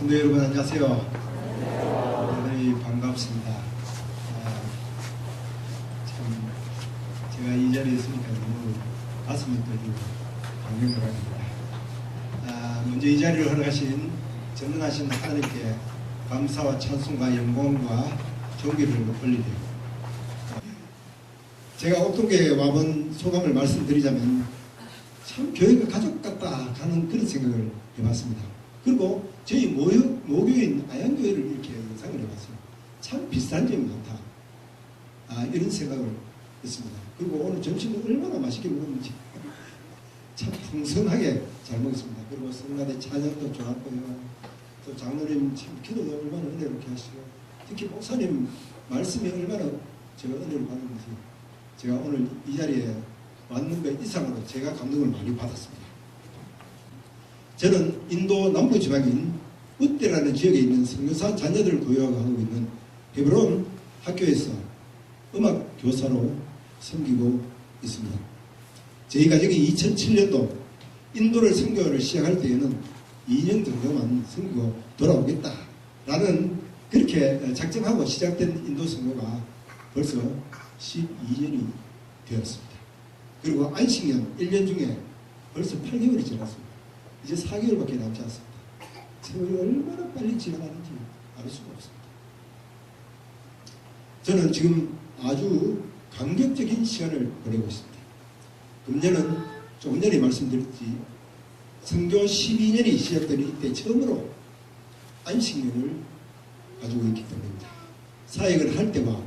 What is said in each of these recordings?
성도 여러분 안녕하세요. 대단히 반갑습니다. 참 제가 이 자리에 있으니까 너무 가슴이 떨리고 감격합니다. 먼저 이 자리를 허락하신 전능하신 하나님께 감사와 찬송과 영광과 존귀를 올리되고, 제가 옥동교회에 와본 소감을 말씀드리자면 참 교회가 가족 같다 하는 그런 생각을 해봤습니다. 그리고 저희 모교인 아양교회를 이렇게 영상을 해봤어요. 참 비슷한 점이 많다, 이런 생각을 했습니다. 그리고 오늘 점심을 얼마나 맛있게 먹었는지 참 풍성하게 잘 먹었습니다. 그리고 성가대 찬양도 좋았고요. 또 장로님 참 기도도 얼마나 은혜롭게 하시고, 특히 목사님 말씀이 얼마나 제가 은혜를 받는지, 제가 오늘 이 자리에 왔는 것 이상으로 제가 감동을 많이 받았습니다. 저는 인도 남부지방인 우떼라는 지역에 있는 선교사 자녀들을 교육하고 있는 헤브론 학교에서 음악 교사로 섬기고 있습니다. 저희 가족이 2007년도 인도를 선교를 시작할 때에는 2년 정도만 섬기고 돌아오겠다라는 그렇게 작정하고 시작된 인도 선교가 벌써 12년이 되었습니다. 그리고 안식년 1년 중에 벌써 8개월이 지났습니다. 이제 4개월밖에 남지 않습니다. 세월이 얼마나 빨리 지나가는지 알 수가 없습니다. 저는 지금 아주 감격적인 시간을 보내고 있습니다. 금년은 조금 전에 말씀드렸지, 선교 12년이 시작된 이때 처음으로 안식년을 가지고 있기 때문입니다. 사역을 할 때와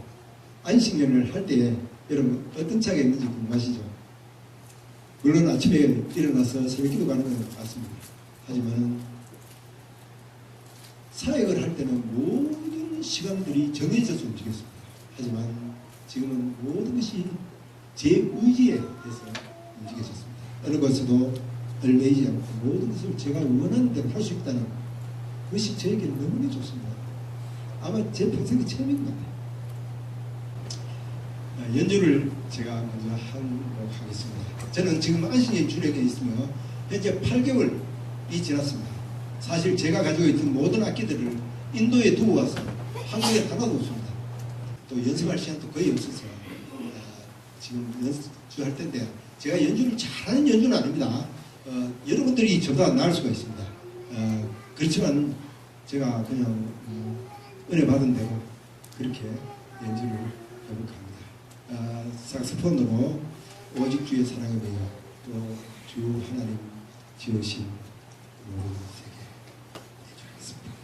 안식년을 할 때에 여러분 어떤 차이가 있는지 궁금하시죠? 물론 아침에 일어나서 새벽기도 가는 건 맞습니다. 하지만 사역을 할 때는 모든 시간들이 정해져서 움직였습니다. 하지만 지금은 모든 것이 제 의지에 의해서 움직여졌습니다. 어느 것에도 얽매이지 않고 모든 것을 제가 원하는 대로 할 수 있다는 그것이 저에게는 너무나 좋습니다. 아마 제 평생이 처음인 것 같아요. 연주를 제가 먼저 하도록 하겠습니다. 저는 지금 안식년 주력에 있으며 현재 8개월이 지났습니다. 사실 제가 가지고 있던 모든 악기들을 인도에 두고 와서 한국에 하나도 없습니다. 또 연습할 시간도 거의 없어서 지금 연주할 텐데, 제가 연주를 잘하는 연주는 아닙니다. 여러분들이 저보다 나을 수가 있습니다. 그렇지만 제가 그냥 은혜 받은 대로 그렇게 연주를 해볼까 합니다. sakso폰으로 오직 주의 사랑에 대하여 또 주 하나님 지으신 모든 세계 해주겠습니다.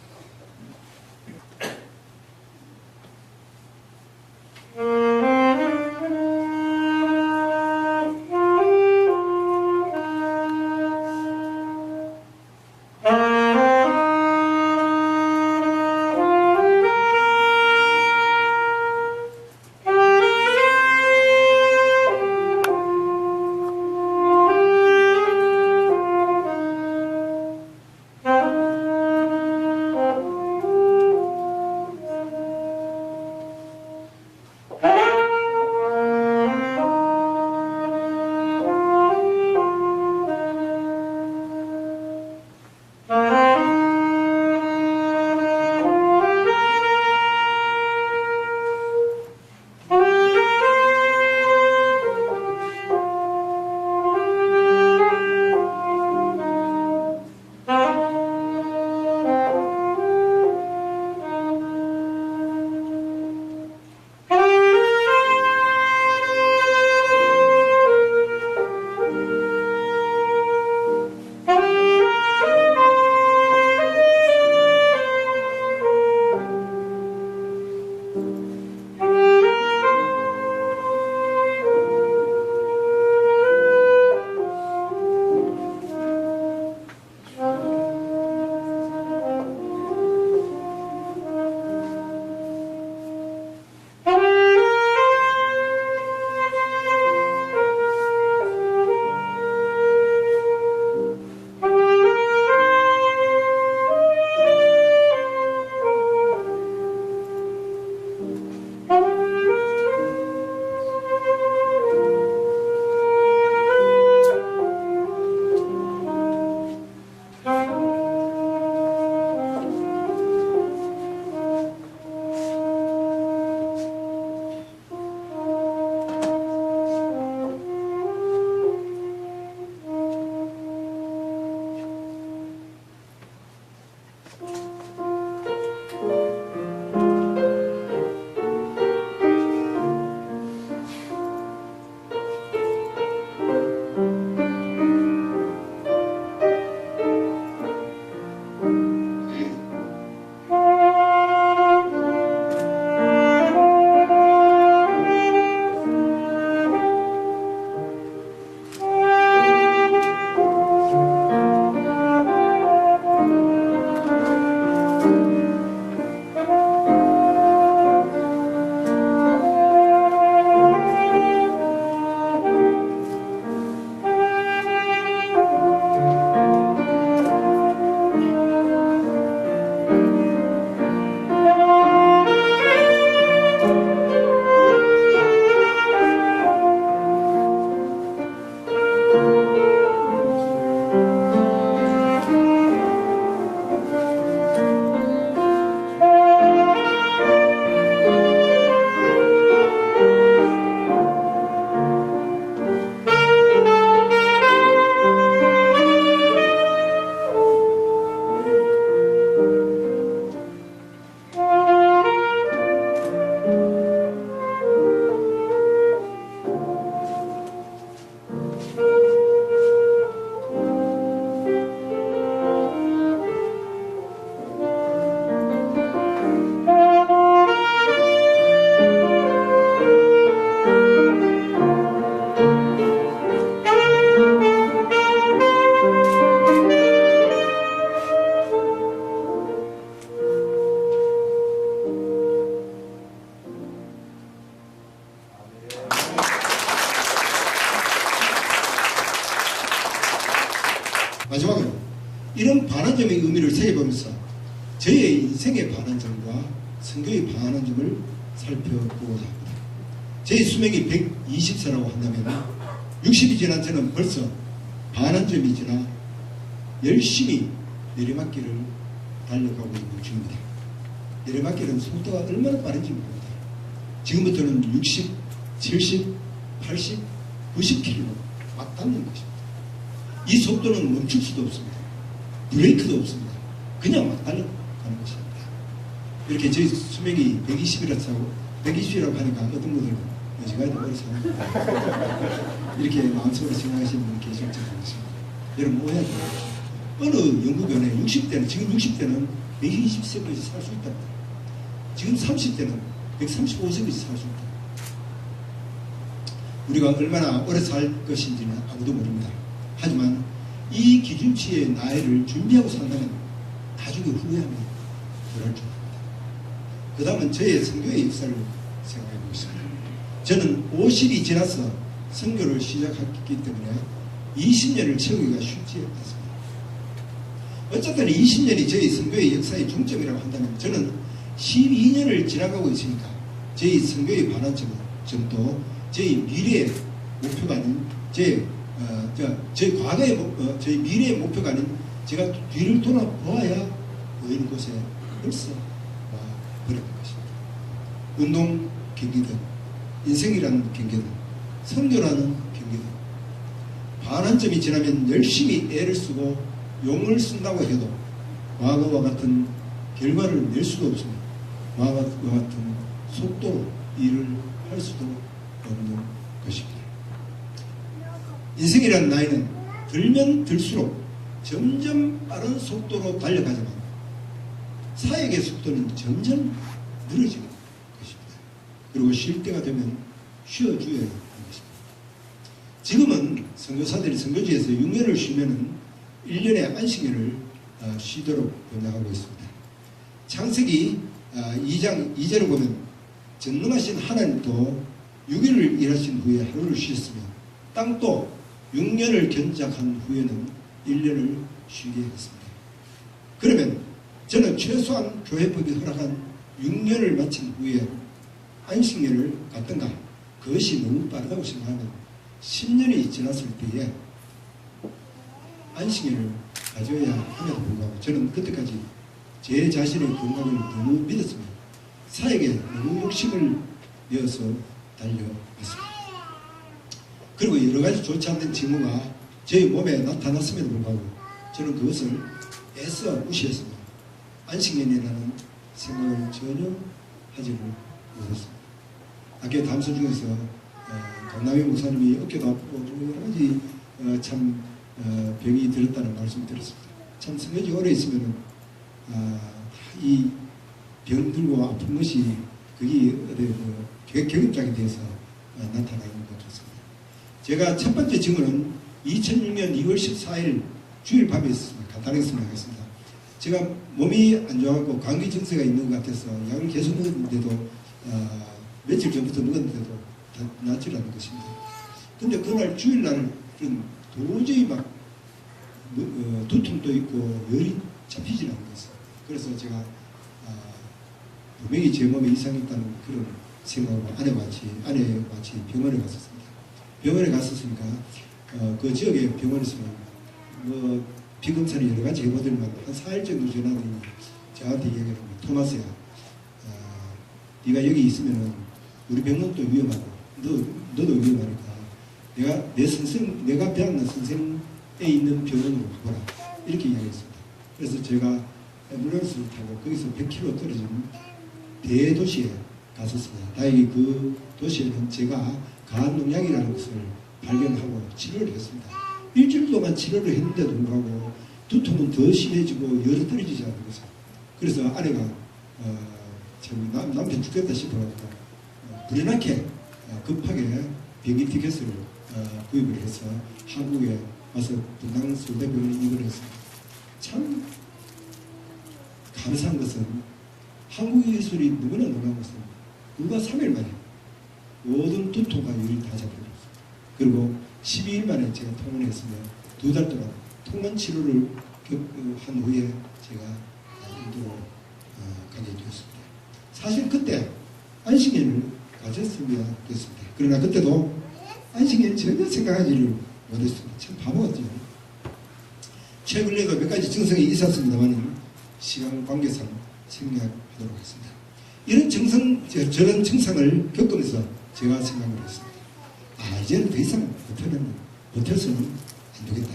살펴보면서 저의 인생에 반한 점과 선교에 반한 점을 살펴보고자 합니다. 제 수명이 120세라고 한다면 60이 지난 저는 벌써 반한 점이 지나 열심히 내리막길을 달려가고 있는 중입니다. 내리막길은 속도가 얼마나 빠른지 모릅니다. 지금부터는 60, 70, 80, 90km 막 닿는 것입니다. 이 속도는 멈출 수도 없습니다. 브레이크도 없습니다. 그냥 막 달려가는 것입니다. 이렇게 저희 수명이 120이라고 하니까 어떤 분들은 제가 오래 사는 이렇게 마음속으로 생각하시는 분이 계실지 모르겠습니다. 여러분 오해하지 마십시오. 어느 연구견에 60대는 지금 60대는 120세까지 살 수 있다. 지금 30대는 135세까지 살 수 있다. 우리가 얼마나 오래 살 것인지는 아무도 모릅니다. 하지만 이 기준치의 나이를 준비하고 산다면 나중에 후회하면 덜할 줄 압니다. 그 다음은 저의 선교의 역사를 생각해 보겠습니다. 저는 50이 지나서 선교를 시작했기 때문에 20년을 채우기가 쉽지 않습니다. 어쨌든 20년이 저희 선교의 역사의 중점이라고 한다면 저는 12년을 지나가고 있으니까 저희 선교의 반환 점도 저희 미래의 목표가 아닌 제 과거의 저희 미래의 목표가 아닌 제가 뒤를 돌아보아야 보이는 곳에 벌써 와버린 것입니다. 운동 경기든 인생이라는 경기든 선교라는 경기든 반환점이 지나면 열심히 애를 쓰고 용을 쓴다고 해도 과거와 같은 결과를 낼 수도 없습니다. 과거와 같은 속도로 일을 할 수도 없는 것입니다. 인생이라는 나이는 들면 들수록 점점 빠른 속도로 달려가지만 사역의 속도는 점점 늘어지는 것입니다. 그리고 쉴 때가 되면 쉬어줘야 하는 것입니다. 지금은 선교사들이 선교지에서 6년을 쉬면은 1년의 안식년을 쉬도록 권장하고 있습니다. 창세기 2장 2절을 보면 전능하신 하나님도 6일을 일하신 후에 하루를 쉬었으며 땅도 6년을 견작한 후에는 1년을 쉬게 했습니다. 그러면 저는 최소한 교회법이 허락한 6년을 마친 후에 안식년을 갖던가 그것이 너무 빠르다고 생각하면 10년이 지났을 때에 안식년을 가져야 함에도 불구하고 저는 그때까지 제 자신의 건강을 너무 믿었습니다. 사역에 너무 욕심을 내어서 달려갔습니다. 그리고 여러 가지 좋지 않는 징후가 저희 몸에 나타났음에도 불구하고 저는 그것을 애써 무시했습니다. 안식년이라는 생각을 전혀 하지를 못했습니다. 학교 담소 중에서 강남희 목사님이 어깨도 아프고 여러 가지 참 병이 들었다는 말씀을 들었습니다. 참 성경이 오래 있으면 이 병들고 아픈 것이 그게 경험장에 대해서 나타나는 것 같습니다. 제가 첫 번째 증언은 2006년 2월 14일 주일 밤에 있었습니다. 간단하게 설명하겠습니다. 제가 몸이 안 좋아갖고 감기 증세가 있는 것 같아서 약을 계속 먹었는데도 며칠 전부터 먹었는데도 다 낫질 않는 것입니다. 근데 그날 주일날은 도저히 막 두통도 있고 열이 잡히질 않는 것이에요. 그래서 제가 분명히 제 몸에 이상이 있다는 그런 생각으로 아내와 같이 병원에 갔었습니다. 병원에 갔었으니까 그 지역의 병원에서는 피 검사를 여러 가지 해보더니만 한 4일 정도 지나더니 저한테 얘기를 합니다. 토마스야, 네가 여기 있으면은 우리 병원도 위험하고 너도 위험하니까 내가 배웠는 선생에 있는 병원으로 가보라 이렇게 이야기했습니다. 그래서 제가 앰뷸런스를 타고 거기서 100km 떨어진 대도시에 갔었습니다. 다행히 그 도시에는 제가 간농약이라는 것을 발견하고 치료를 했습니다. 일주일 동안 치료를 했는데도 불구하고 두통은 더 심해지고 열이 떨어지지 않는 것을. 그래서 아내가 남편 죽겠다 싶어가지고 불현하게 급하게 비행기 티켓을 구입을 해서 한국에 와서 분당서울대병원에 입원을 했습니다. 참 감사한 것은 한국의 기술이 너무나 놀라운 것은 불과 3일 만에 모든 두통과 열이 다 잡혀졌습니다. 그리고 12일 만에 제가 통원했으며 2달 동안 통원 치료를 한 후에 제가 인도로 가게 되었습니다. 사실 그때 안식일을 가졌으면 됐습니다. 그러나 그때도 안식일 전혀 생각하지를 못했습니다. 참 바보였죠. 최근에도 몇 가지 증상이 있었습니다만 시간 관계상 생략하도록 하겠습니다. 이런 저런 증상을 겪으면서 제가 생각을 했습니다. 이제는 더 이상 버텨서는 안 되겠다.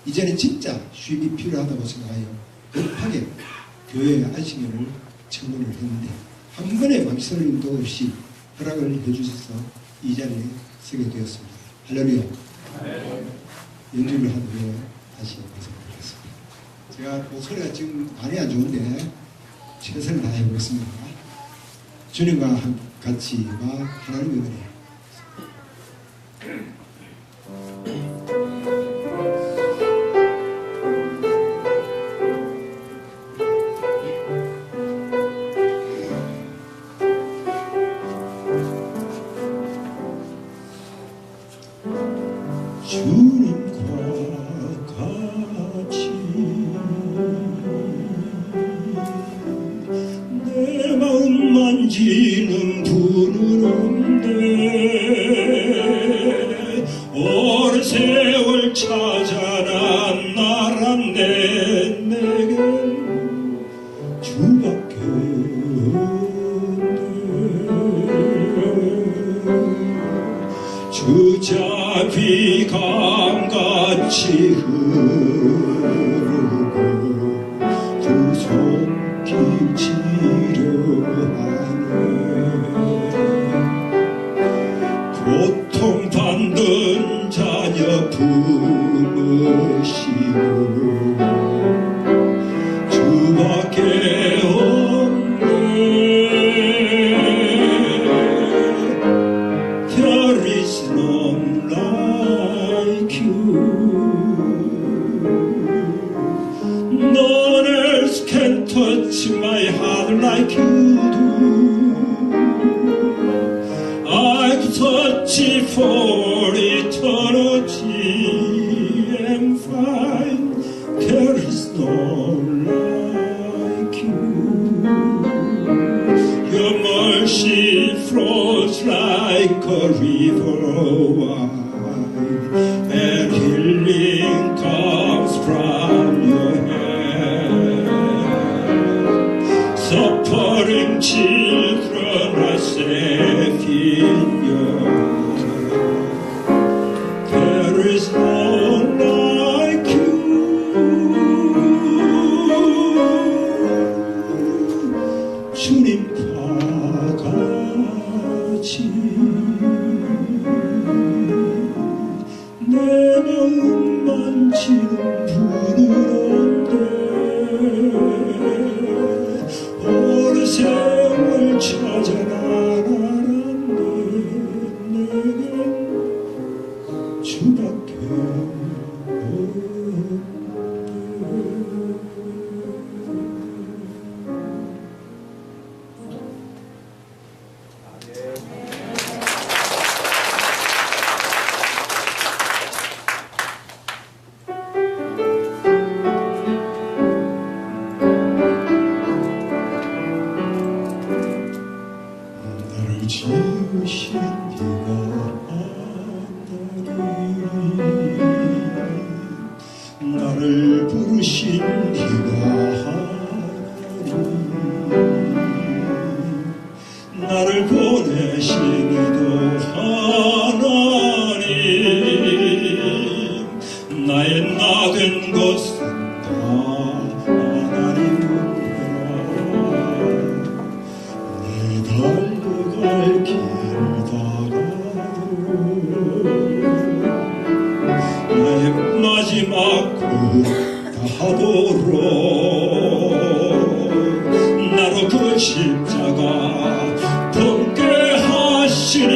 이제는 진짜 쉼이 필요하다고 생각하여 급하게 교회의 안식일을 청구를 했는데 한 번의 망설임도 없이 허락을 해주셔서 이 자리에 서게 되었습니다. 할렐루야. 연주를 한 후에 다시 말씀드리겠습니다. 제가 목소리가 지금 많이 안 좋은데 최선을 다해 보겠습니다. 주님과 같이 하나님의 은혜. 주님과 같이 내 마음 만지는 분은 없네. 오랜 세월 찾아난 나란데 내겐 주밖에 없네. 주자비 강같이 흐르고 두 손길 지려하네. 고통받는 자녀 품으시고 주밖에 없네. There is none like you. None else can touch my heart like you do. I've searched for eternity and find there is none like you. Your mercy flows like a river wide, and healing comes from your hand. Suffering children are safe in your hand. There is none like you. 주님과 같이 내 마음 만지는 분은 없네. 오랜 세월 찾아 나란데 내겐 주밖에 없네. 나를 지으신 네가 하나님, 나를 부르신 네가 하나님, 나를 보내신 이도 하나님. 나의 나 된 것은 다 하나님이라. 내 달려갈 길 다가도 나의 마지막 다하도록 나로 그 십자가 벗게 하시니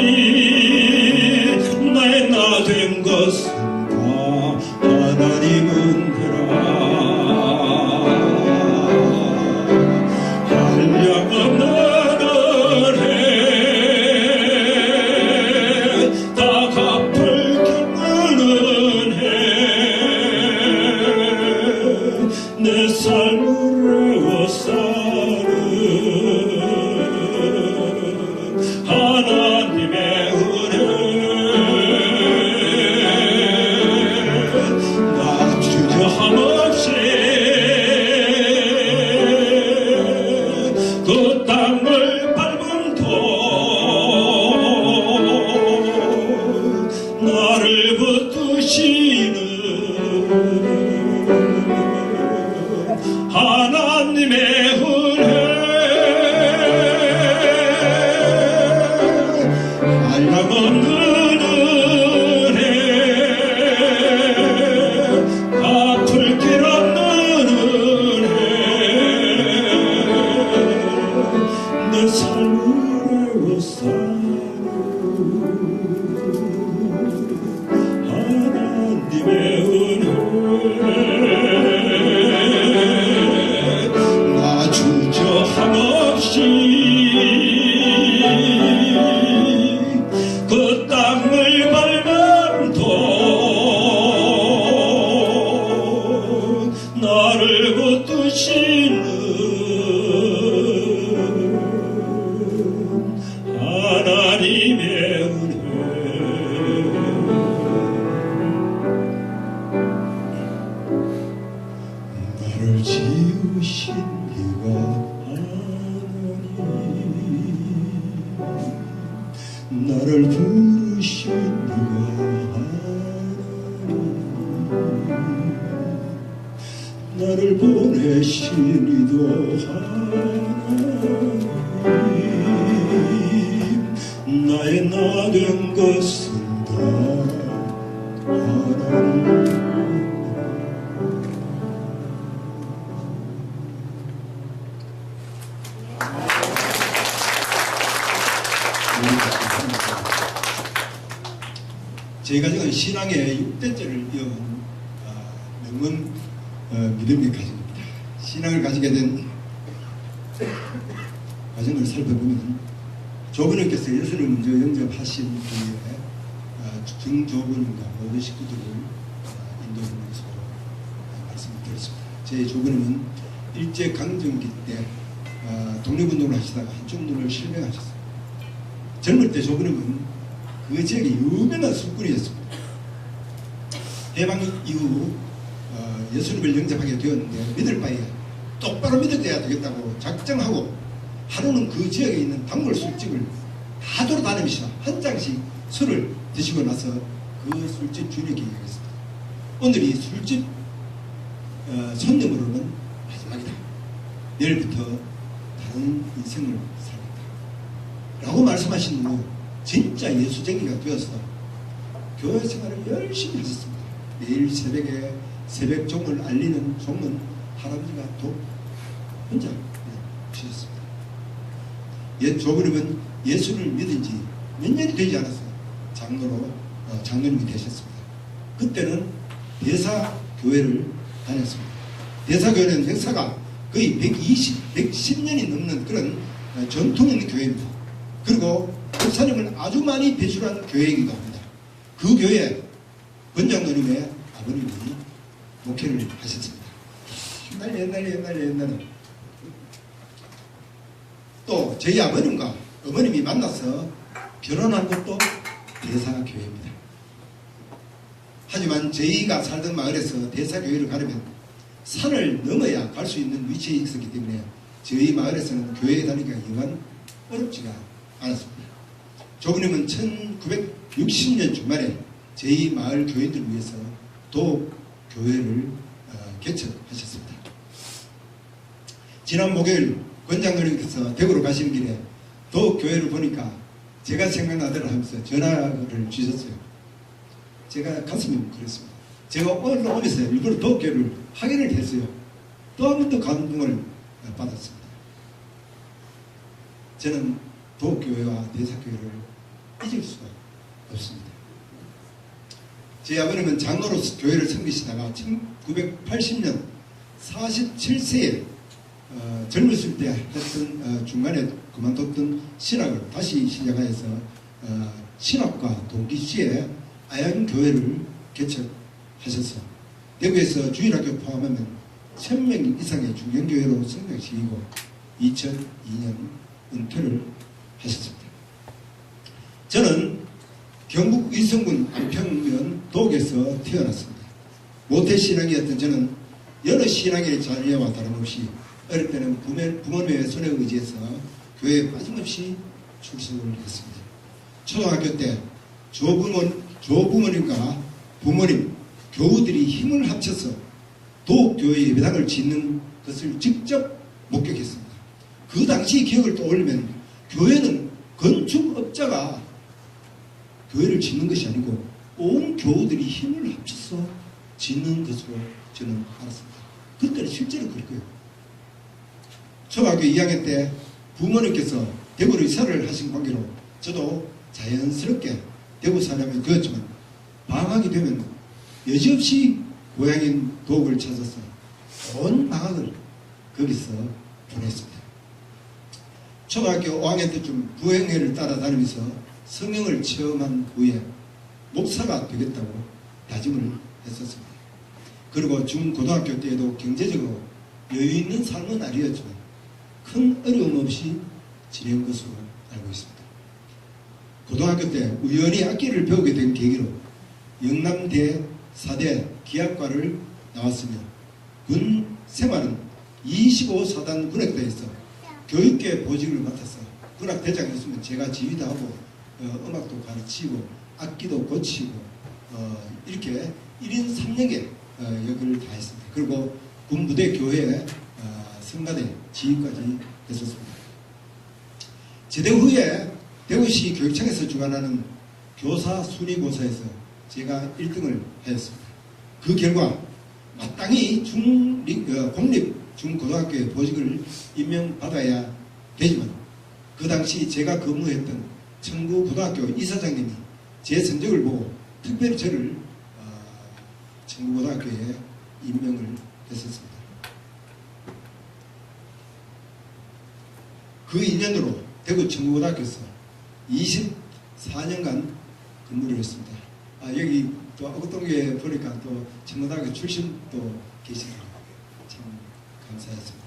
나의 나 된 것은 다 하나님 은혜라. 한량없는 은혜 다 갚을 기쁜 은혜 내 삶을 애워싸는 하나님의 은혜 나 주저함 없이 그 땅을 밟아도 나를 붙드시는 하나님의 은혜 나를 지으신 이가 하나님 나를 부르신 이가 하나님 나를 보내신 이도 하나님 나의 나 된 것은 다 하나님 저희 가정은 신앙의 6대째를 이어온 명문 믿음의 가정입니다. 신앙을 가지게 된 과정을 살펴보면 조부님께서 예수를 먼저 영접하신 뒤에 중조부님과 모든 식구들을 인도하면서 말씀을 드렸습니다. 제 조부님은 일제강점기 때 독립운동을 하시다가 한쪽 눈을 실명하셨어요. 젊을 때 조부님은 그 지역의 유명한 술꾼이었습니다. 해방 이후 예수님을 영접하게 되었는데 믿을 바에 똑바로 믿어야 되겠다고 작정하고 하루는 그 지역에 있는 단골 술집을 다 돌아다니면서 한 장씩 술을 드시고 나서 그 술집 주인에게 얘기했습니다. 오늘 이 술집 손님으로는 마지막이다. 내일부터 다른 인생을 살겠다 라고 말씀하신 후 진짜 예수쟁이가 되어서 교회 생활을 열심히 하셨습니다. 매일 새벽에 새벽 종을 알리는 종은 할아버지가 또 혼자 주셨습니다. 조부님은 예수를 믿은 지 몇 년이 되지 않았어요. 장로님이 되셨습니다. 그때는 대사교회를 다녔습니다. 대사교회는 역사가 거의 110년이 넘는 그런 전통 있는 교회입니다. 그리고 목사님을 아주 많이 배출한 교회이기도 합니다. 그 교회에 권장로님의 아버님이 목회를 하셨습니다. 옛날에 또 저희 아버님과 어머님이 만나서 결혼한 것도 대사교회입니다. 하지만 저희가 살던 마을에서 대사교회를 가려면 산을 넘어야 갈 수 있는 위치에 있었기 때문에 저희 마을에서는 교회에 다니기가 영원 어렵지가 않았습니다. 조부님은 1960년 주말에 저희 마을 교인들을 위해서 도교회를 개척하셨습니다. 지난 목요일 권장로님께서 대구로 가시는 길에 도교회를 보니까 제가 생각나더라 하면서 전화를 주셨어요. 제가 가슴이 그랬습니다. 제가 오늘 오면서 일부러 도교회를 확인을 했어요. 또 한 번 더 감동을 받았습니다. 저는 도교회와 대사교회를 잊을 수가 없습니다. 제 아버님은 장로로서 교회를 섬기시다가 1980년 47세에 젊었을 때 했던 중간에 그만뒀던 신학을 다시 시작하여서 신학과 동기시에 아양교회를 개척하셔서 대구에서 주일학교 포함하면 1000명 이상의 중견교회로 성장시키고 2002년 은퇴를 하셨습니다. 저는 경북 의성군 안평면 도읍에서 태어났습니다. 모태신앙이었던 저는 여러 신앙의 자녀와 다름없이 어릴 때는 부모님의 손에 의지해서 교회에 빠짐없이 출석을 했습니다. 초등학교 때 조부모님과 부모님, 교우들이 힘을 합쳐서 도읍교회 예배당을 짓는 것을 직접 목격했습니다. 그 당시 기억을 떠올리면 교회는 건축업자가 교회를 짓는 것이 아니고 온 교우들이 힘을 합쳐서 짓는 것으로 저는 알았습니다. 그때는 실제로 그랬고요. 초등학교 2학년 때 부모님께서 대구로 이사를 하신 관계로 저도 자연스럽게 대구 사람이 되었지만 방학이 되면 여지없이 고향인 도읍을 찾아서 온 방학을 거기서 보냈습니다. 초등학교 5학년 때쯤 부행회를 따라다니면서 성경을 체험한 후에 목사가 되겠다고 다짐을 했었습니다. 그리고 중고등학교 때에도 경제적으로 여유 있는 삶은 아니었지만 큰 어려움 없이 지낸 것으로 알고 있습니다. 고등학교 때 우연히 악기를 배우게 된 계기로 영남대 4대 기악과를 나왔으며 군 생활은 25사단 군악대에서 교육계 보직을 맡아서 군악대장이었으면 제가 지휘도 하고 음악도 가르치고 악기도 고치고 이렇게 1인 3역의 역을 다했습니다. 그리고 군부대 교회 성가대 지휘까지 했었습니다. 제대 후에 대구시 교육청에서 주관하는 교사 순위고사에서 제가 1등을 하였습니다. 그 결과 마땅히 공립 중고등학교에 보직을 임명받아야 되지만 그 당시 제가 근무했던 청구고등학교 이사장님이 제 성적을 보고 특별히 저를 청구고등학교에 임명을 했었습니다. 그 2년으로 대구 청구고등학교에서 24년간 근무를 했습니다. 여기 또 어긋동에 보니까 또 청구고등학교 출신도 계시더라고요. 참 감사했습니다.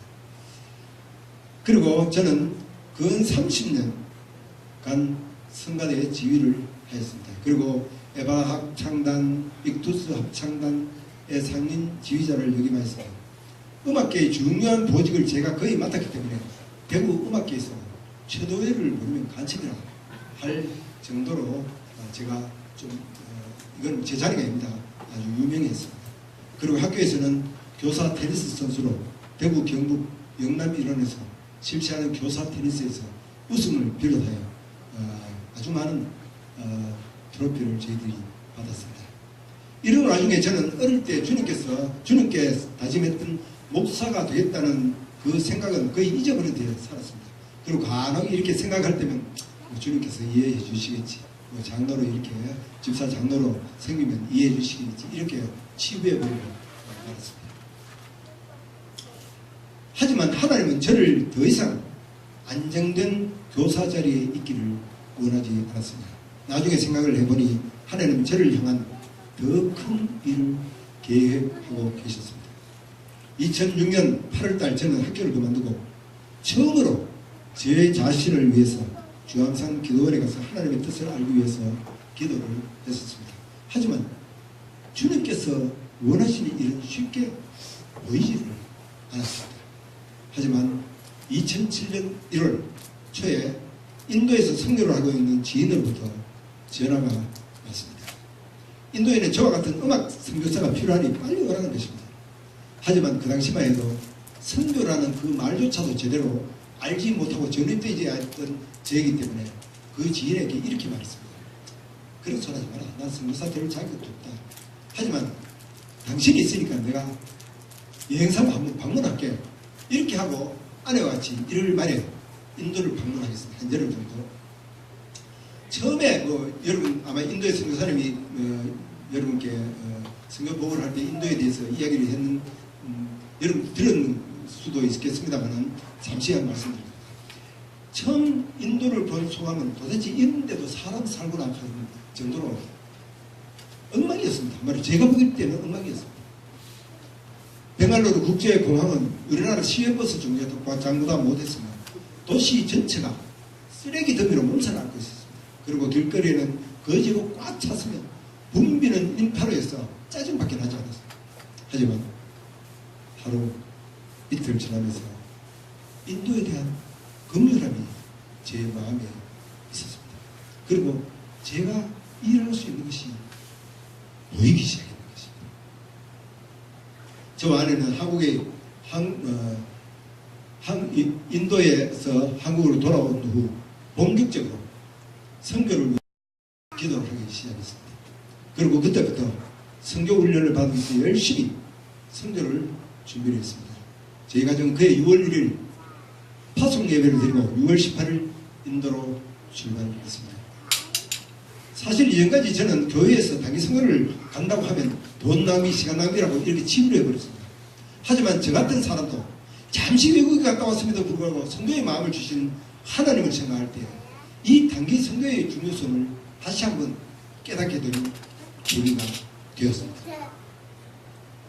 그리고 저는 근 30년간 성가대 지휘를 하였습니다. 그리고 에바 합창단, 빅투스 합창단의 상임 지휘자를 역임하였습니다. 음악계의 중요한 보직을 제가 거의 맡았기 때문에 대구 음악계에서 최도회를 부르면 간첩이라 할 정도로 제가 좀 이건 제 자리가 아닙니다. 아주 유명했습니다. 그리고 학교에서는 교사 테니스 선수로 대구 경북 영남 일원에서 실시하는 교사 테니스에서 우승을 비롯하여 아주 많은 트로피를 저희들이 받았습니다. 이런 와중에 저는 어릴 때 주님께 다짐했던 목사가 되겠다는 그 생각은 거의 잊어버린 뒤에 살았습니다. 그리고 간혹 이렇게 생각할 때면 주님께서 이해해 주시겠지. 장로로 이렇게 집사 장로로 생기면 이해해 주시겠지. 이렇게 치부해 버리고 말았습니다. 하지만 하나님은 저를 더 이상 안정된 교사 자리에 있기를 원하지 않았습니다. 나중에 생각을 해보니 하나님은 저를 향한 더 큰 일을 계획하고 계셨습니다. 2006년 8월달 저는 학교를 그만두고 처음으로 제 자신을 위해서 주황산 기도원에 가서 하나님의 뜻을 알기 위해서 기도를 했었습니다. 하지만 주님께서 원하시는 일은 쉽게 보이지를 않았습니다. 하지만 2007년 1월 초에 인도에서 선교를 하고 있는 지인으로부터 전화가 왔습니다. 인도에는 저와 같은 음악 선교사가 필요하니 빨리 오라는 것입니다. 하지만 그 당시만 해도 선교라는 그 말조차도 제대로 알지 못하고 전입되지 않았던 저이기 때문에 그 지인에게 이렇게 말했습니다. 그런 소리 하지 마라. 난 선교사 될 자격도 없다. 하지만 당신이 있으니까 내가 여행사를 한번 방문할게. 이렇게 하고 아내와 같이 1월 말에 인도를 방문하겠습니다. 한 열흘 정도. 처음에 여러분 아마 인도의 선교사님이 여러분께 선교 보고를 할 때 인도에 대해서 이야기를 했는 여러분 들은 수도 있겠습니다만 잠시 말씀드립니다. 처음 인도를 본 소감은 도대체 이런 데도 사람 살구나 하는 정도로 엉망이었습니다. 말로 제가 보기 때는 엉망이었습니다. 벵갈루루 국제공항은 우리나라 시외버스 정류장과 장보다 못했으며 도시 전체가 쓰레기 더미로 몸살을 앓고 있었습니다. 그리고 길거리에는 거지로 꽉 찼으며 붐비는 인파로에서 짜증밖에 나지 않았습니다. 하지만 하루 이틀 지나면서 인도에 대한 긍휼함이 제 마음에 있었습니다. 그리고 제가 일할 수 있는 것이 보이기 시작했는 것입니다. 저 안에는 인도에서 한국으로 돌아온 후 본격적으로 선교를 위해 기도를 하기 시작했습니다. 그리고 그때부터 선교 훈련을 받으면서 열심히 선교를 준비를 했습니다. 저희 가정은 그해 6월 1일 파송 예배를 드리고 6월 18일 인도로 출발했습니다. 사실 이전까지 저는 교회에서 단기 선교를 간다고 하면 돈 낭비, 시간 낭비라고 이렇게 치부를 해버렸습니다. 하지만 저 같은 사람도 잠시 외국에 갔다 왔음에도 불구하고 성도의 마음을 주신 하나님을 생각할 때 이 단기 선교의 중요성을 다시 한번 깨닫게 되는 계기가 되었습니다.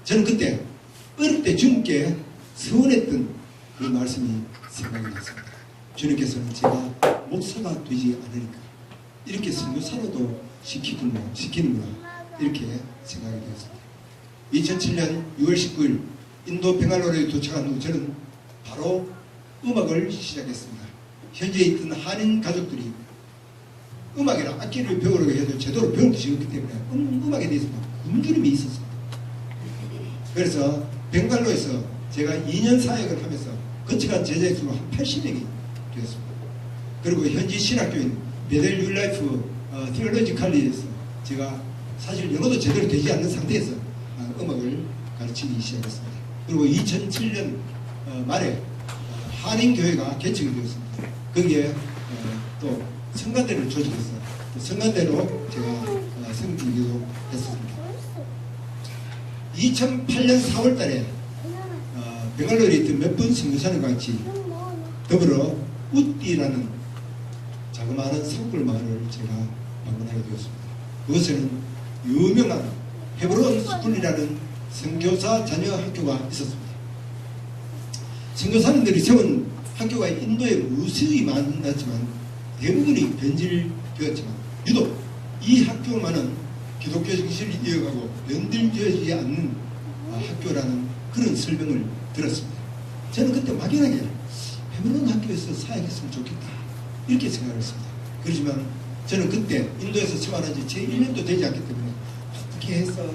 저는 그때 어릴 때 주님께 서원했던 그 말씀이 생각이 났습니다. 주님께서는 제가 목사가 되지 않으니까 이렇게 선교사로도 시키는구나 이렇게 생각이 되었습니다. 2007년 6월 19일 인도 벵갈루루에 도착한 후 저는 바로 음악을 시작했습니다. 현지에 있던 한인 가족들이 음악이나 악기를 배우려고 해도 제대로 배울 것이 없기 때문에 음악에 대해서 굶주림이 있었습니다. 그래서 벵갈루에서 제가 2년 사역을 하면서 거쳐간 제자의 수가 한 80명이 되었습니다. 그리고 현지 신학교인 베델 율라이프 티올로지 칼리에서 제가 사실 영어도 제대로 되지 않는 상태에서 음악을 가르치기 시작했습니다. 그리고 2007년 말에 한인교회가 개척이 되었습니다. 거기에 또 성가대를 조직해서 성가대로 제가 섬기기도 했습니다. 2008년 4월 달에 벵갈루루에 있던 몇 분 선교사님과 같이 더불어 우띠라는 자그마한 산골 마을을 제가 방문하게 되었습니다. 그것에는 유명한 헤브론 스쿨이라는 선교사 자녀 학교가 있었습니다. 선교사님들이 세운 학교가 인도에 무수히 많았지만 대부분이 변질되었지만 유독 이 학교만은 기독교 정신을 이어가고 변질되지 않는 학교라는 그런 설명을 들었습니다. 저는 그때 막연하게 헤브론 학교에서 사역했으면 좋겠다 이렇게 생각했습니다. 그렇지만 저는 그때 인도에서 생활한 지 제 1년도 되지 않기 때문에 어떻게 해서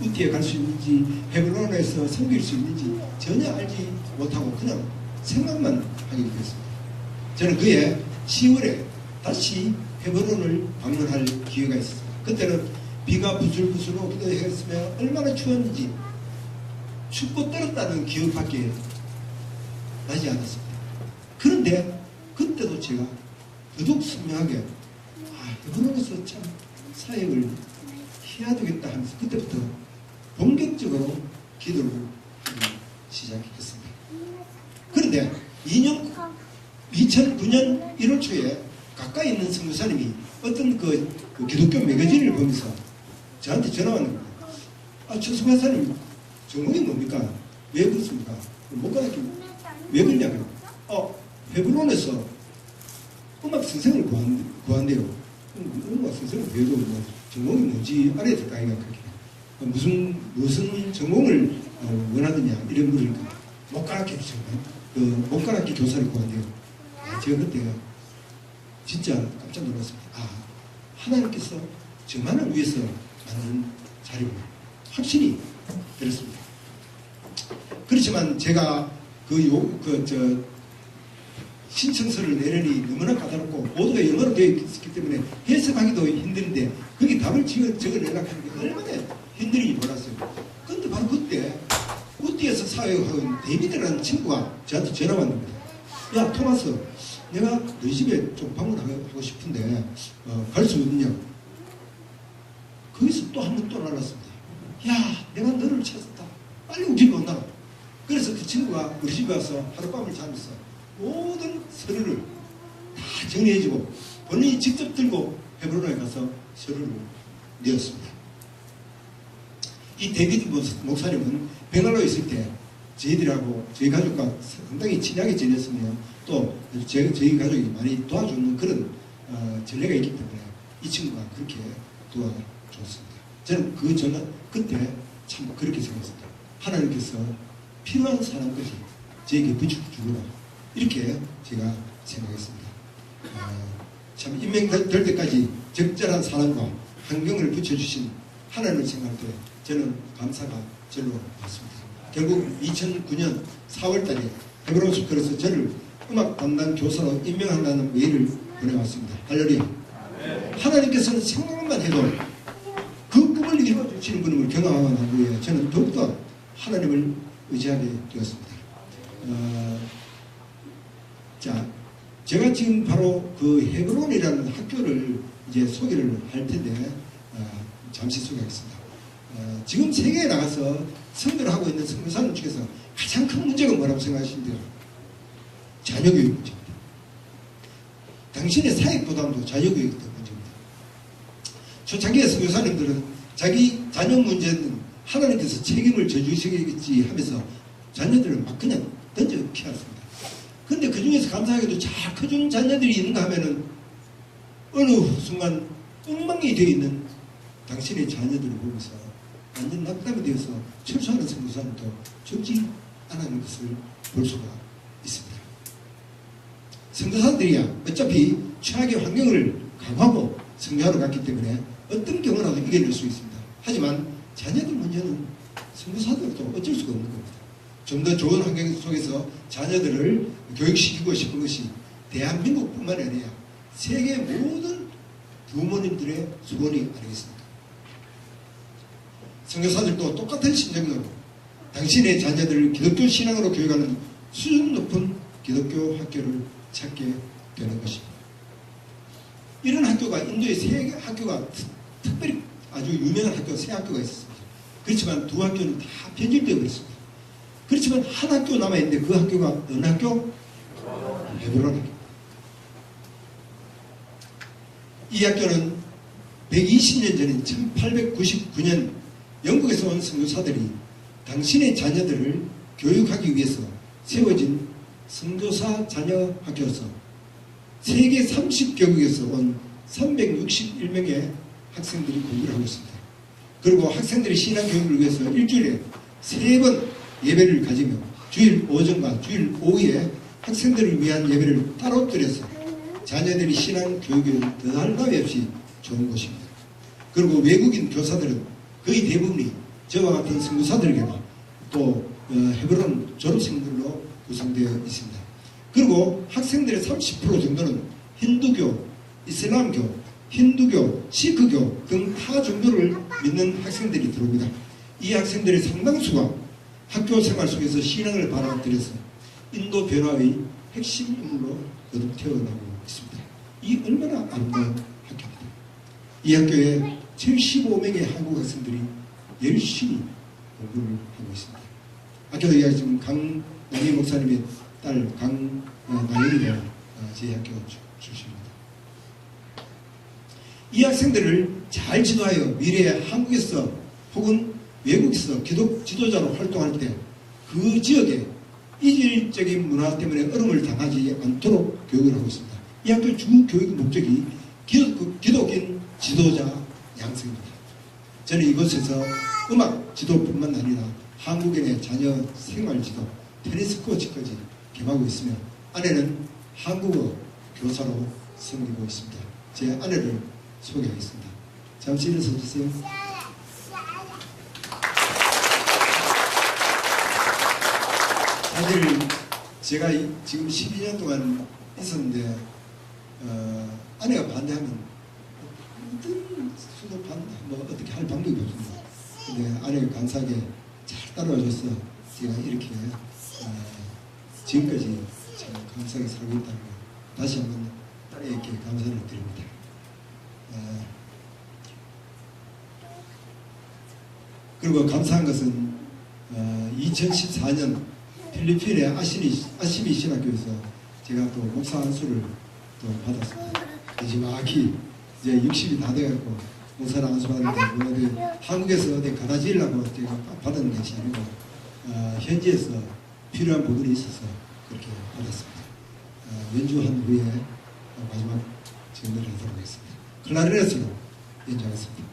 우티에 갈 수 있는지 헤브론에서 섬길 수 있는지 전혀 알지 못하고 그냥 생각만 하게 되었습니다. 저는 그해 10월에 다시 헤브론을 방문할 기회가 있었습니다. 그때는 비가 부슬부슬 오기도 했으며 얼마나 추웠는지 춥고 떨었다는 기억밖에 나지 않았습니다. 그런데 그때도 제가 더더욱 선명하게 헤브론에서 참 사역을 해야 되겠다 하면서 그때부터 본격적으로 기도를 하기 시작했습니다. 그런데 2009년 1월 초에 가까이 있는 선교사님이 어떤 그 기독교 매거진을 보면서 저한테 전화 왔는데 저 선교사님 전공이 뭡니까? 왜 그렇습니까? 못 가르치고 왜 그러냐고요? 헤브론에서 음악 선생을 구한대요. 음악 선생을 구해도 뭐 전공이 뭔지 알아야 될까 아이가 그렇게 무슨 전공을 원하느냐 이런 물으니까 못 가르쳐 주잖아요. 못 가르쳐 교사를 구한대요. 제가 그때 진짜 깜짝 놀랐습니다. 하나님께서 저만을 위해서 만든 자리구나 확실히 들었습니다. 그렇지만 제가 신청서를 내려니 너무나 까다롭고 모두가 영어로 되어 있기 때문에 해석하기도 힘든데 거기 답을 적어내려고 하는 게 얼마나 힘들인지 몰랐어요. 그런데 바로 그때 우띠에서 사역하고 있는 데이비드라는 친구가 저한테 전화 왔는데 야 토마스 내가 너희 집에 좀 방문하고 싶은데 갈 수 있느냐고. 거기서 또 한 번 또 날랐습니다. 야 내가 너를 찾았다. 빨리 우리 집에 온다. 그래서 그 친구가 우리 집에 와서 하룻밤을 자면서 모든 서류를 다 정리해주고 본인이 직접 들고 헤브론에 가서 서류를 내었습니다. 이 데이비드 목사님은 벵갈루에 있을 때 저희들하고 저희 가족과 상당히 친하게 지냈으며 또 저희 가족이 많이 도와주는 그런 전례가 있기 때문에 이 친구가 그렇게 도와줬습니다. 저는 그때 참 그렇게 생각했습니다. 하나님께서 필요한 사람까지 저에게 붙여주구나 이렇게 제가 생각했습니다. 참 임명될 때까지 적절한 사람과 환경을 붙여주신 하나님을 생각할 때 저는 감사가 절로 받습니다. 결국 2009년 4월 달에 헤브론 스쿨에서 저를 음악 담당 교사로 임명한다는 메일을 보내왔습니다. 할렐루야. 하나님께서는 생각만 해도 그 꿈을 이루어주시는 분을 경험하고 난 후에 저는 더욱더 하나님을 의지하게 되었습니다. 자, 제가 지금 바로 그 헤브론이라는 학교를 이제 소개를 할 텐데 잠시 소개하겠습니다. 지금 세계에 나가서 선교를 하고 있는 선교사님 중에서 가장 큰 문제가 뭐라고 생각하시는데요? 자녀교육 문제입니다. 당신의 사역보다도 자녀교육이 더 문제입니다. 초창기에 선교사님들은 자기 자녀 문제는 하나님께서 책임을 져주시겠지 하면서 자녀들을 막 그냥 던져 키웠습니다. 근데 그 중에서 감사하게도 잘 커준 자녀들이 있는가 하면은 어느 순간 엉망이 되어 있는 당신의 자녀들을 보면서 완전 낙담이 되어서 철수하는 선교사님도 적지 않은 것을 볼 수가 있습니다. 선교사들이야 어차피 최악의 환경을 각오하고 선교하러 갔기 때문에 어떤 경우라도 이겨낼 수 있습니다. 하지만 자녀들 문제는 선교사들도 어쩔 수가 없는 겁니다. 좀 더 좋은 환경 속에서 자녀들을 교육시키고 싶은 것이 대한민국뿐만 아니라 세계 모든 부모님들의 소원이 아니겠습니까? 선교사들도 똑같은 심정으로 당신의 자녀들을 기독교 신앙으로 교육하는 수준 높은 기독교 학교를 찾게 되는 것입니다. 이런 학교가 인도의 세 학교가 특별히 아주 유명한 학교 세 학교가 있었습니다. 그렇지만 두 학교는 다 변질되어 있습니다. 그렇지만 한 학교 남아있는데 그 학교가 어느 학교? 헤브론 학교. 이 학교는 120년 전인 1899년 영국에서 온 선교사들이 당신의 자녀들을 교육하기 위해서 세워진 선교사 자녀 학교로서 세계 30개국에서 온 361명의 학생들이 공부를 하고 있습니다. 그리고 학생들의 신앙교육을 위해서 일주일에 3번 예배를 가지며 주일 오전과 주일 오후에 학생들을 위한 예배를 따로 드려서 자녀들이 신앙교육을 더할 나위 없이 좋은 곳입니다. 그리고 외국인 교사들은 거의 대부분이 저와 같은 선교사들에게나 또 헤브론 졸업생들로 구성되어 있습니다. 그리고 학생들의 30% 정도는 힌두교, 이슬람교, 힌두교, 시크교 등 타 종교를 믿는 학생들이 들어옵니다. 이 학생들의 상당수가 학교 생활 속에서 신앙을 받아들여서 인도 변화의 핵심 인물로 거듭 태어나고 있습니다. 이 얼마나 아름다운 학교입니다. 이 학교에 75명의 한국 학생들이 열심히 공부를 하고 있습니다. 학교도 지금 강남희 목사님의 딸 강나연이가 제 학교 출신입니다. 이 학생들을 잘 지도하여 미래에 한국에서 혹은 외국에서 기독 지도자로 활동할 때 그 지역에 이질적인 문화 때문에 어려움을 당하지 않도록 교육을 하고 있습니다. 이 학교 주 교육 목적이 기독인 지도자 양성입니다. 저는 이곳에서 음악 지도뿐만 아니라 한국인의 자녀 생활 지도, 테니스 코치까지 겸하고 있으며 아내는 한국어 교사로 섬기고 있습니다. 제 아내를 소개하겠습니다. 잠시 일어서 주세요. 사실 제가 지금 12년 동안 있었는데 아내가 반대하면 어떤 수도 뭐 어떻게 할 방법이 없습니다. 근데 아내가 감사하게 잘 따라와줘서 제가 이렇게 지금까지 참 감사하게 살고 있다는 걸 다시 한번 딸에게 감사를 드립니다. 그리고 감사한 것은 2014년 필리핀의 아시미 신학교에서 제가 또 목사 안수를 또 받았습니다. 정확히 이제 60이 다 돼갖고 목사를 안수받는데 뭐 한국에서 어디 가다 지으려고 제가 받은 것이 아니고 현지에서 필요한 부분이 있어서 그렇게 받았습니다. 연주한 후에 마지막 정리를 하도록 하겠습니다. 클라리넷으로 연주하겠습니다.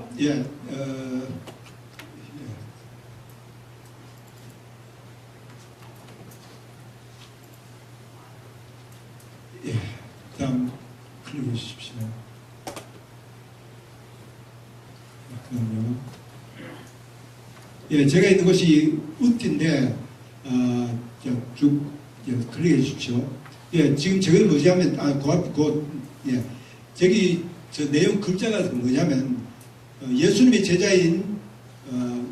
이제 다음 클릭해 주십시오. 그럼요. 제가 있는 곳이 우티인데, 쭉 클릭해 주십시오. 지금 저걸 뭐냐면, 저기, 저 내용 글자가 뭐냐면, 예수님의 제자인,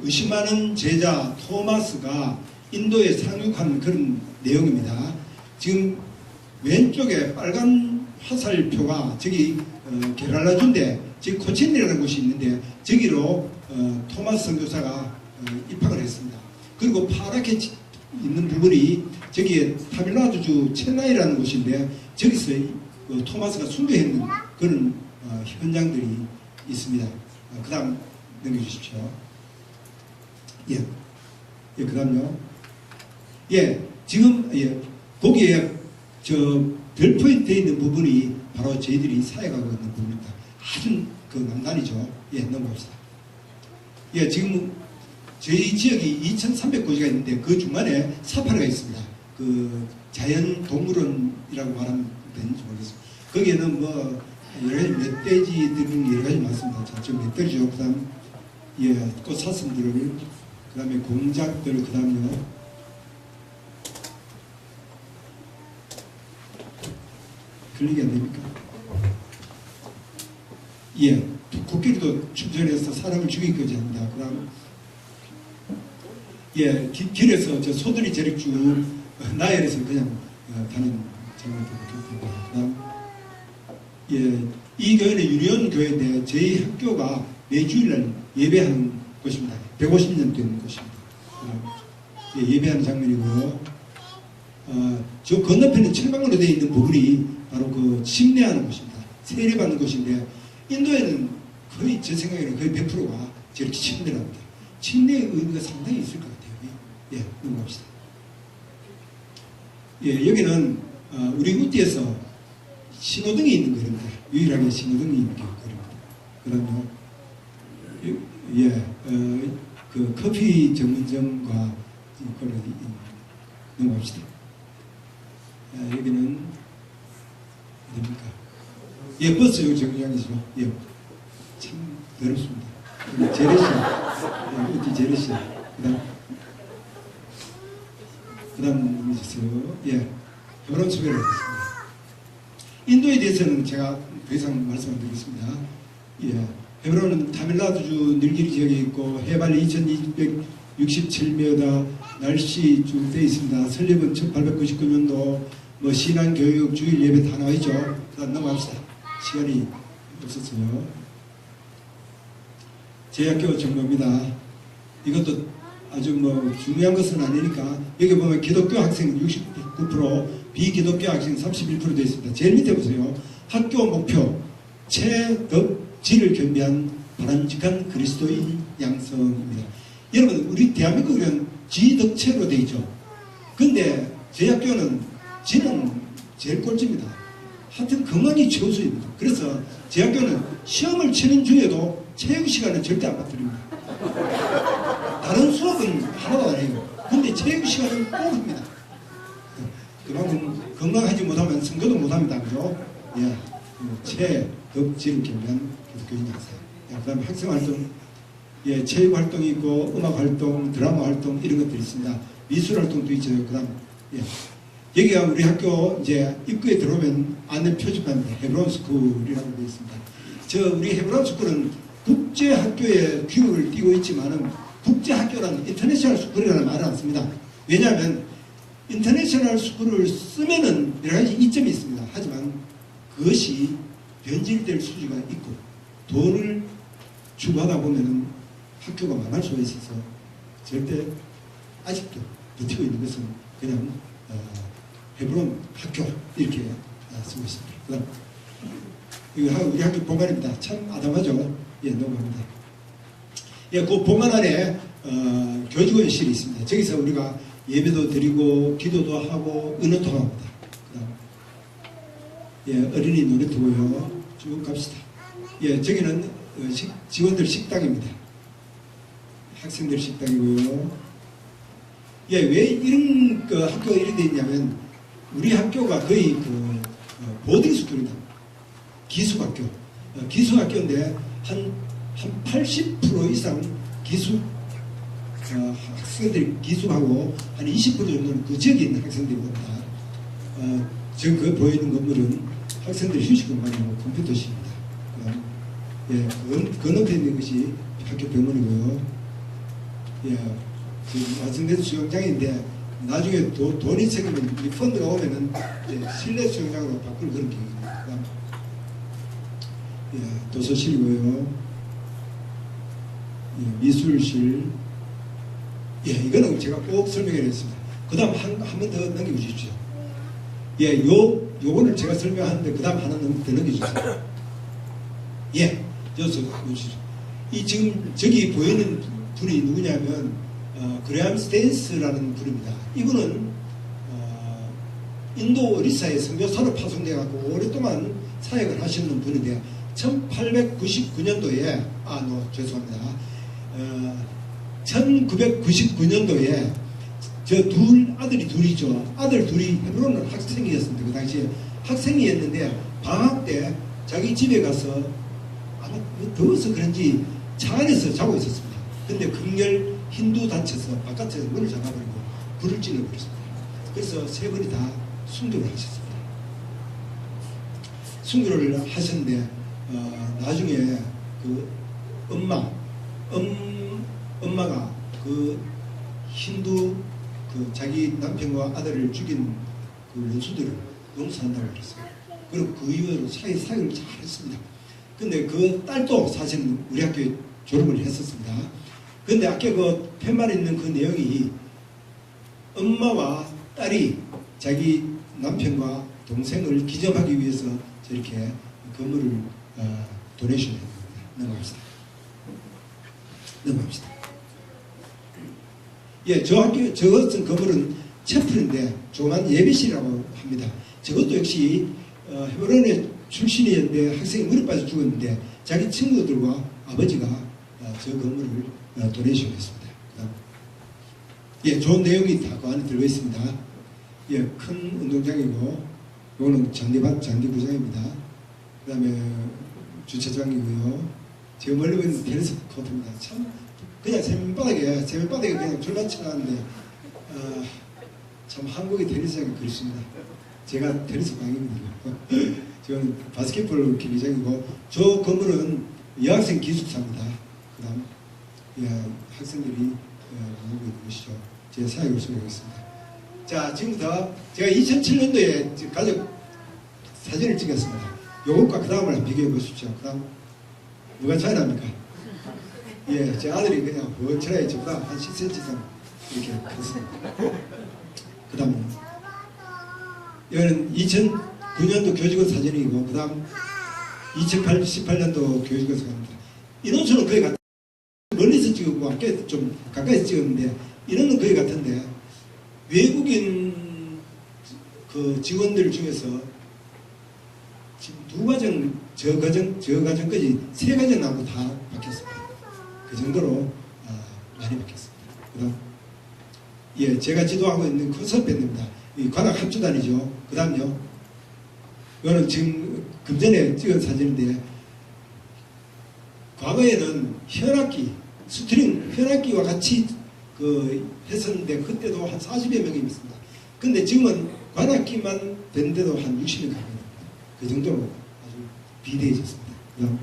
의심하는 제자 토마스가 인도에 상륙한 그런 내용입니다. 지금 왼쪽에 빨간 화살표가 저기, 게랄라주인데, 지금 코첸이라는 곳이 있는데, 저기로, 토마스 선교사가 입학을 했습니다. 그리고 파랗게 있는 부분이 저기에 타밀라두주 첸나이라는 곳인데 저기서 토마스가 순교했는 그런 현장들이 있습니다. 그 다음 넘겨주십시오. 그 다음요. 지금 거기에 저 별 포인트에 있는 부분이 바로 저희들이 사역하고 있는 부분입니다. 아주 그 난간이죠. 넘어갑시다. 지금 저희 지역이 2,300고지가 있는데 그 중간에 사파리가 있습니다. 그 자연동물원이라고 말하면 되는지 모르겠습니다. 거기에는 뭐 여러 가지 멧돼지들 여러 가지 많습니다. 자, 지금 멧돼지죠. 그 다음 꽃사슴들, 그 다음에 공작들, 그 다음요. 클릭이 안 됩니까? 코끼리도 충전해서 사람을 죽이기까지 합니다. 그 다음 예, 길에서 저 소들이 저렇게 쭉 나열해서 그냥 가는 장면도 보겠습니다. 그다음 예, 이 교회는 유니온 교회인데 저희 학교가 매주일날 예배하는 곳입니다. 150년 된 곳입니다. 예, 예배하는 장면이고요. 저 건너편에 철망으로 되어 있는 부분이 바로 그 침례하는 곳입니다. 세례받는 곳인데 인도에는 거의 제 생각에는 거의 100%가 저렇게 침례를 합니다. 침례의 의미가 상당히 있을 것 같아요. 예, 넘어갑시다. 예, 여기는 우리 우띠에서 신호등이 있는 거리입니다. 유일하게 신호등이 있는 거리입니다. 그다음에 예, 그 커피 전문점과 넘어갑시다. 여기는 어디입니까? 예, 버스 정류장이죠. 예, 참 어렵습니다. 제레시아, 예, 우띠 제레시아. 그다음 넘어주세요. 예, 결혼 소개를 하겠습니다. 인도에 대해서는 제가 더 이상 말씀 안 드리겠습니다. 예, 헤브론은 타밀나두주 닐기리 지역에 있고 해발 2267m, 날씨 쭉 되어 있습니다. 설립은 1899년도, 뭐 신앙, 교육, 주일 예배 다 나와 있죠. 그다음 넘어갑시다. 시간이 없었어요. 제 학교 정보입니다. 이것도 아주 뭐 중요한 것은 아니니까 여기 보면 기독교 학생 69%, 비기독교 학생 31% 되어 있습니다. 제일 밑에 보세요. 학교 목표 체덕질을 겸비한 바람직한 그리스도인 양성입니다. 여러분 우리 대한민국은 지덕체로 되어 있죠. 근데 제 학교는 지는 제일 꼴찌입니다. 하여튼 건강이 최우수입니다. 그래서 제 학교는 시험을 치는 중에도 체육 시간은 절대 안 빠뜨립니다. 다른 수업은 하나도 안 해요. 근데 체육 시간은 꼭 합니다. 그만큼 건강하지 못하면 선거도 못합니다. 그죠? 예. 체덕질을 겸비한 기독교인 양성. 그 다음에 학생활동, 예, 체육활동이 있고, 음악활동, 드라마활동, 이런 것들이 있습니다. 미술활동도 있죠. 그 다음, 예. 여기가 우리 학교 이제 입구에 들어오면 안내 표지판입니다. 헤브론 스쿨이라고 되어 있습니다. 우리 헤브론 스쿨은 국제학교의 규격을 띄고 있지만은 국제학교라는 인터내셔널 스쿨이라는 말을 안 씁니다. 왜냐하면 인터내셔널 스쿨을 쓰면은 여러 가지 이점이 있습니다. 하지만 그것이 변질될 수지가 있고 돈을 추구하다 보면은 학교가 망할 수가 있어서 절대 아직도 버티고 있는 것은 그냥 헤브론 학교 이렇게 쓰고 있습니다. 그다음 이거 우리 학교 본관입니다. 참 아담하죠. 예, 넘어갑니다. 예, 그 본관 안에 교직원실이 있습니다. 저기서 우리가 예배도 드리고 기도도 하고 은혜도 합니다. 그다음 예, 어린이 놀이터고요. 쭉 갑시다. 예, 저기는 직원들 식당입니다. 학생들 식당이고요. 예, 왜 이런 학교가 이렇게 되어 있냐면 우리 학교가 거의 보딩 스쿨입니다. 기숙학교. 기숙학교인데 한 80% 이상 학생들이 기숙하고 한 20% 정도는 그 지역에 있는 학생들이 옵니다. 지금 그 보이는 건물은 학생들이 휴식 공간이고 컴퓨터실입니다. 예, 건너편에 있는 것이 학교 병원이고요. 예, 지금 완성된 수영장인데 나중에 돈이 생기면 이 펀드가 오면은 이제 실내 수영장으로 바꿀 그런 계획입니다. 예, 도서실이고요. 예, 미술실. 예, 이거는 제가 꼭 설명해 드렸습니다. 그 다음 한 번 더 넘겨주십시오. 예, 요거를 제가 설명하는데 그 다음 하나 더 넘겨주세요. 예, 이 지금 저기 보이는 분이 누구냐면 그레암 스테인스라는 분입니다. 이분은 인도 오리사의 선교사로 파송돼갖고 오랫동안 사역을 하시는 분인데 1899년도에 죄송합니다. 1999년도에 저 아들이 둘이죠. 아들 둘이 헤브론 학생이었습니다. 그 당시에 학생이었는데 방학 때 자기 집에 가서 아마 더워서 그런지 차 안에서 자고 있었습니다. 근데 극렬 힌두 단체에서 바깥에서 문을 잠가버리고 불을 질러버렸습니다. 그래서 세 분이 다 순교를 하셨습니다. 순교를 하셨는데 나중에 그 엄마가 그 힌두 그 자기 남편과 아들을 죽인 그 원수들을 용서한다고 그랬어요. 그리고 그 이후로 사역을 잘 했습니다. 근데 그 딸도 사실은 우리 학교에 졸업을 했었습니다. 근데 아까 그 팻말에 있는 그 내용이 엄마와 딸이 자기 남편과 동생을 기념하기 위해서 저렇게 건물을 도네이션 했습니다. 넘어갑시다. 예, 저 학교, 저 같은 건물은 채플인데 조만 예배실이라고 합니다. 저것도 역시 헤브론의 출신이었는데 학생이 물에 빠져 죽었는데 자기 친구들과 아버지가 저 건물을 도네이션 했습니다. 예, 좋은 내용이 다 그 안에 들어 있습니다. 예, 큰 운동장이고, 요거는 잔디구장입니다. 그 다음에 주차장이고요. 저 멀리 보이는 테니스 코트입니다. 참, 그냥 세면바닥에 그냥 줄만 쳐놨는데, 참 한국의 테니스장이 그렇습니다. 제가 테니스 강입니다. 저는 바스켓볼 경기장이고, 저 건물은 여학생 기숙사입니다. 그 다음, 예, 학생들이 보고 있는 것이죠. 제 사역을 소개하겠습니다. 자, 지금부터 제가 2007년도에 가족 사진을 찍었습니다. 요것과 그 다음을 한번 비교해 보십시오. 그 다음, 뭐가 차이 납니까? 예, 제 아들이 그냥 원철아에 저보다 한 10cm 이상 이렇게 컸습니다. 그 다음, 이거는 2009년도 교직원 사진이고, 그 다음 2018년도 교직원 사진입니다. 인원수는 거의 같아요. 멀리서 찍었고, 아까 좀 가까이서 찍었는데, 인원은 거의 같은데, 외국인 그 직원들 중에서 지금 두 과정, 저 과정까지 세 과정 나고 다 바뀌었습니다. 그 정도로 많이 바뀌었습니다. 그 다음, 예, 제가 지도하고 있는 콘서트밴드입니다. 이 관악 합주단이죠. 그 다음요, 이거는 지금 금전에 찍은 사진인데, 과거에는 현악기, 스트링 현악기와 같이 했었는데 그때도 한 40여 명이 있습니다. 근데 지금은 관악기만 된데도 한 60명 갑니다. 그 정도로 아주 비대해졌습니다. 그다음,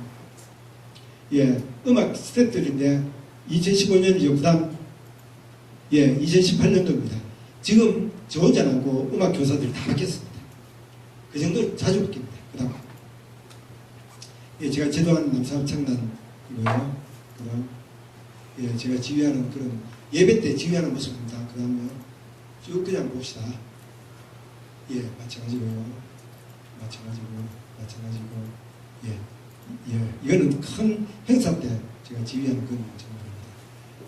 예, 음악 스태프들인데 2015년이죠. 그다음, 예, 2018년도입니다. 지금 저 혼자 남고 음악 교사들이 다 바뀌었습니다. 그 정도로 자주 바뀝니다. 그다음, 예, 제가 지도하는 남사합창단이고요. 그다음, 예, 제가 지휘하는 그런 예배 때 지휘하는 모습입니다. 그 다음에 쭉 그냥 봅시다. 예, 마찬가지고요. 예, 이거는 큰 행사 때 제가 지휘하는 그런 장면입니다.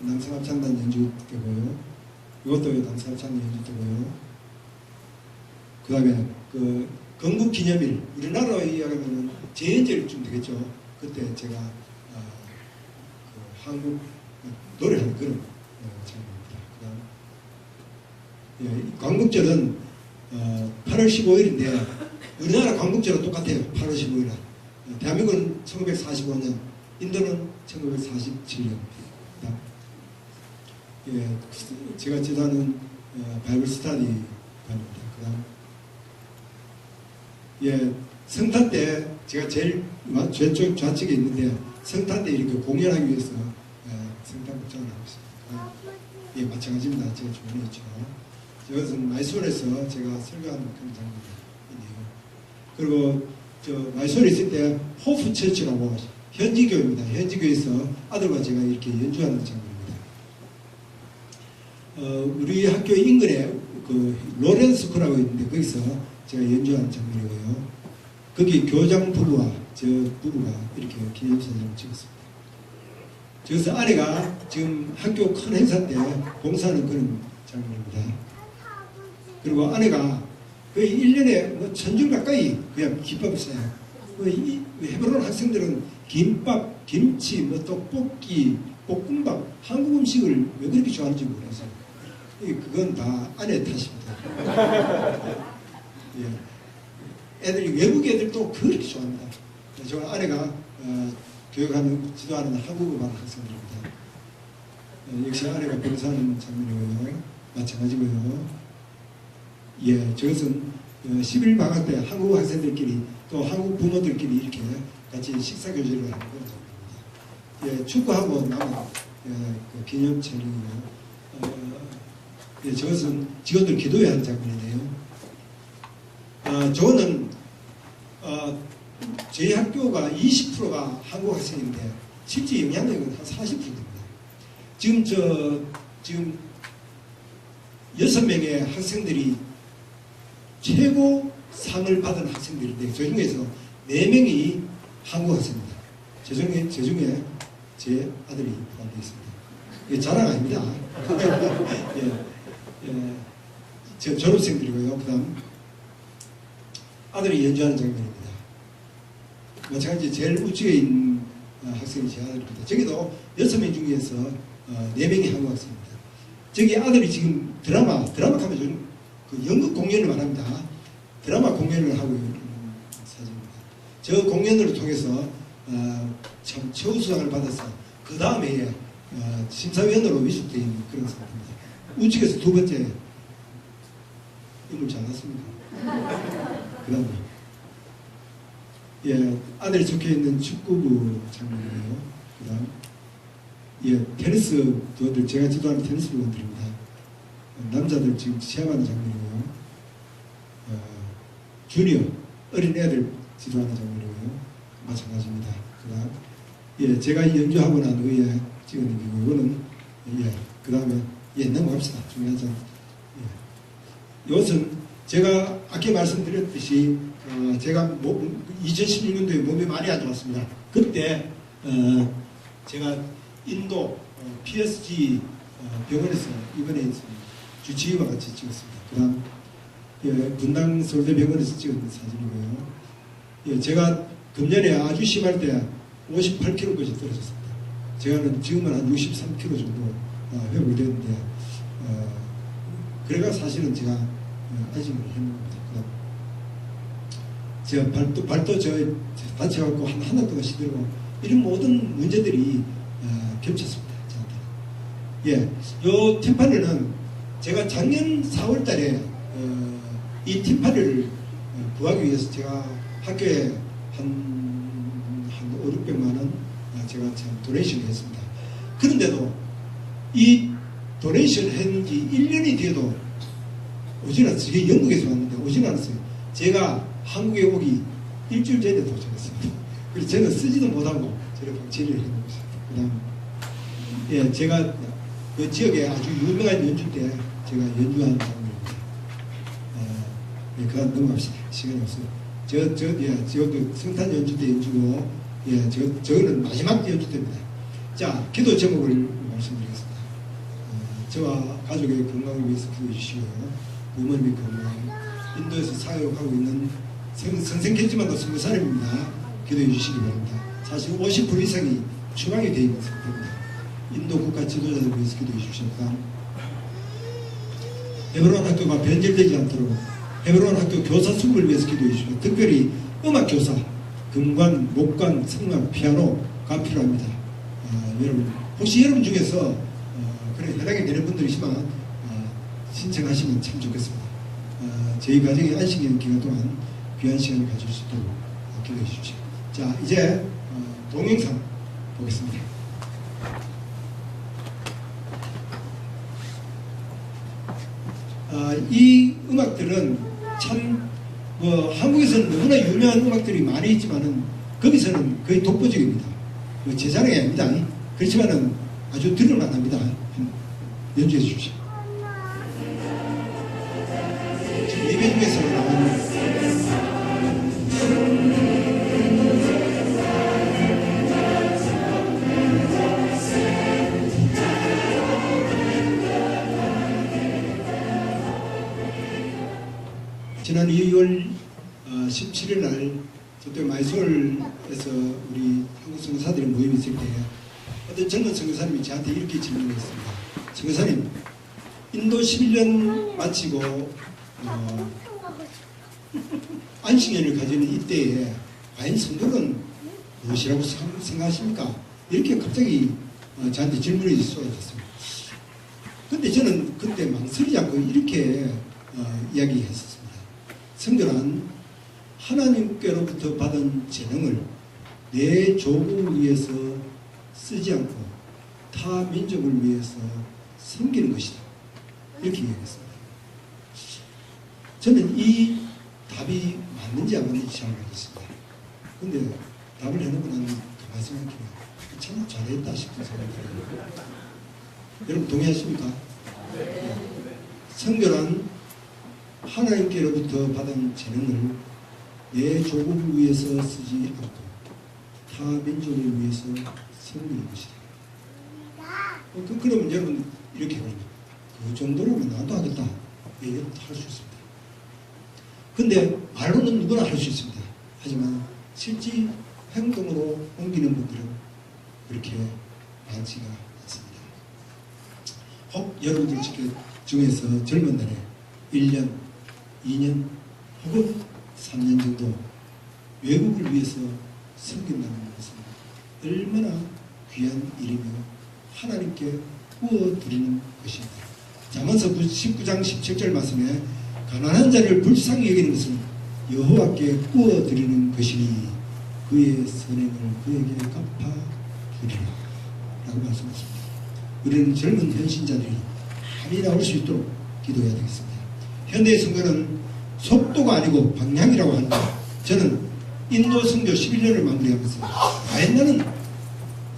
남성합창단 연주 때고요. 이것도 남성합창단 연주 때고요. 그 다음에 그 건국 기념일, 우리나라로 이야기하면 제헌절쯤 되겠죠. 그때 제가 그 한국 노래하는 그런 장면입니다. 그 다음, 예, 광복절은 8월 15일인데 우리나라 광복절은 똑같아요. 8월 15일 날. 대한민국은 1945년, 인도는 1947년입니다. 예, 제가 지도하는 바이블 스타디 반입니다. 그 다음, 예, 성탄 때 제가 제일 왼쪽 좌측에 있는데 성탄 때 이렇게 공연하기 위해서 성탄 복장을 하고 있습니다. 예, 마찬가지입니다. 제가 주변에 있죠. 이것은 마이솔에서 제가 설교하는 그런 장면이네요. 그리고 저 마이솔에 있을 때 호프 처치라고 현지교입니다. 현지교에서 아들과 제가 이렇게 연주하는 장면입니다. 우리 학교 인근에 그 로렌스 스쿨하고 있는데 거기서 제가 연주하는 장면이고요. 거기 교장 부부와 저 부부가 이렇게 기념사진을 찍었습니다. 저기서 아내가 지금 학교 큰 행사 때 봉사하는 그런 장면입니다. 그리고 아내가 거의 1년에 뭐 1000줄 가까이 그냥 김밥을 싸요. 헤브론 학생들은 김밥, 김치, 뭐 떡볶이, 볶음밥, 한국 음식을 왜 그렇게 좋아하는지 모르겠어요. 그건 다 아내 탓입니다. 예. 애들이, 외국 애들도 그렇게 좋아합니다. 저 아내가 교육하는, 지도하는 한국어 학생들입니다. 역시 아내가 봉사하는 장면이고요. 마찬가지고요. 예, 저것은 11 방학 때 한국 학생들끼리 또 한국 부모들끼리 이렇게 같이 식사 교제를 하는 그런 장면입니다. 예, 축구하고 남은 그 기념체이고요. 예, 저것은 직원들 기도해야 하는 장면이네요. 저거는 저희 학교가 20%가 한국 학생인데 실제 영향력은 한 40%입니다. 지금 6명의 학생들이 최고 상을 받은 학생들인데 그 중에서 4명이 한국 학생입니다. 제 중에 제 아들이 포함되어 있습니다. 이게 자랑 아닙니다. 제 졸업생들이고요. 그 다음 아들이 연주하는 장면입니다. 마찬가지 제일 우측에 있는 학생이 제 아들입니다. 저기도 6명 중에서 4명이 한국 학생입니다. 저기 아들이 지금 드라마 하면 좀 그 연극 공연을 말합니다. 드라마 공연을 하고 있는 사진입니다. 저 공연을 통해서 참 최우수상을 받아서 그 다음에 심사위원으로 위촉된 그런 상태입니다. 우측에서 두 번째 인물 잘 났습니다. 그 다음에 예, 아들이 적혀있는 축구부 장면이에요. 그 다음 예, 테니스 부원들, 제가 지도하는 테니스 부원들입니다. 남자들 지금 시합하는 장면이고요. 주니어, 어린 애들 지도하는 장면이고요. 마찬가지입니다. 그 다음 예, 제가 연주하고 난 후에 찍은 거고, 이거는 예, 그 다음에 예, 넘어갑시다. 중요하지 않습니다. 예. 이것은 제가 아까 말씀드렸듯이 제가 2016년도에 몸이 많이 안 좋았습니다. 그때 제가 인도 PSG 병원에서 입원해 주치의와 같이 찍었습니다. 그 다음 예, 분당 서울대병원에서 찍은 사진이고요. 예, 제가 금년에 아주 심할 때 58kg까지 떨어졌습니다. 제가는 지금은 한 63kg 정도 회복이 됐는데 그래가 사실은 제가 안심을 했는 겁니다. 제가 발도 다쳐갖고 한 달 동안 시들고 이런 모든 문제들이 겹쳤습니다. 저한테. 예, 요 팀파리는 제가 작년 4월 달에 이 팀파리를 구하기 위해서 제가 학교에 한 5, 600만 원 제가 참 도네이션을 했습니다. 그런데도 이 도네이션을 했는지 1년이 뒤에도 오진 않았어요. 이게 영국에서 왔는데 오진 않았어요. 제가 한국에 오기 일주일 전에 도착했습니다. 그래서 저는 쓰지도 못하고 저를 방치를 해놓은 것입니다. 그 다음 예, 제가 그 지역에 아주 유명한 연주 때 제가 연주한 장면입니다. 예, 그 다음 넘어갑시다. 시간이 없어요. 예, 지역도 성탄 연주 때 연주고, 예, 저거는 마지막 연주 때입니다. 자, 기도 제목을 말씀드리겠습니다. 저와 가족의 건강을 위해서 기도해 주시고요. 부모님의 건강, 인도에서 사역하고 있는 선생님지만도 선교사님입니다. 기도해 주시기 바랍니다. 사실 50% 이상이 추방이 되어 있는 상태입니다. 인도 국가 지도자들 위해서 기도해 주십시오. 헤브론 학교가 변절되지 않도록 헤브론 학교 교사 수급을 위해서 기도해 주십시오. 특별히 음악 교사, 금관, 목관, 성악, 피아노가 필요합니다. 여러분 혹시 여러분 중에서 그런 현황이 되는 분들이시면 신청하시면 참 좋겠습니다. 저희 가정의 안식년 기간 동안 귀한 시간을 가질 수 있도록 기도해 주십시오. 자, 이제 동영상 보겠습니다. 이 음악들은 참 한국에서는 너무나 유명한 음악들이 많이 있지만은 거기서는 거의 독보적입니다. 제 자랑이 아닙니다. 그렇지만은 아주 들을만합니다. 연주해 주십시오. 지금 예배 중에서 나오는 지난 2월 17일 날 저때 마이솔에서 우리 한국 선교사들이 모임이 있을 때 어떤 젊은 선교사님이 저한테 이렇게 질문을 했습니다. 선교사님, 인도 11년 마치고 안식년을 가지는 이때에 과연 성경은 무엇이라고 생각하십니까? 이렇게 갑자기 저한테 질문이 쏟아졌습니다. 근데 저는 그때 망설이지 않고 이렇게 이야기했었습니다. 성경은 하나님께로부터 받은 재능을 내 조국을 위해서 쓰지 않고 타 민족을 위해서 섬기는 것이다. 이렇게 이야기했습니다. 저는 이 답이 맞는지 안 맞는지 잘 모르겠습니다. 근데 답을 해놓고 나는 가만히 생각해보면 참 잘했다 싶은 생각이 들어요. 여러분 동의하십니까? 성결한 하나님께로부터 받은 재능을 내 조국을 위해서 쓰지 않고 타 민족을 위해서 섬기는 것이다. 그러면 여러분 이렇게 합니다. 그 정도로는 나도 하겠다. 할 수 있습니다. 근데 말로는 누구나 할 수 있습니다. 하지만 실제 행동으로 옮기는 분들은 그렇게 많지가 않습니다. 혹 여러분들 중에서 젊은 날에 1년, 2년 혹은 3년 정도 외국을 위해서 섬긴다는 것은 얼마나 귀한 일이며 하나님께 구워드리는 것입니다. 잠언서 19장 17절 말씀에 가난한 자를 불쌍히 여기는 것은 여호와께 구워드리는 것이니 그의 선행을 그에게 갚아주리라 라고 말씀하십니다. 우리는 젊은 현신자들이 많이 나올 수 있도록 기도해야 되겠습니다. 현대의 선거는 속도가 아니고 방향이라고 한다. 저는 인도 선교 11년을 마무리하면서 과연 나는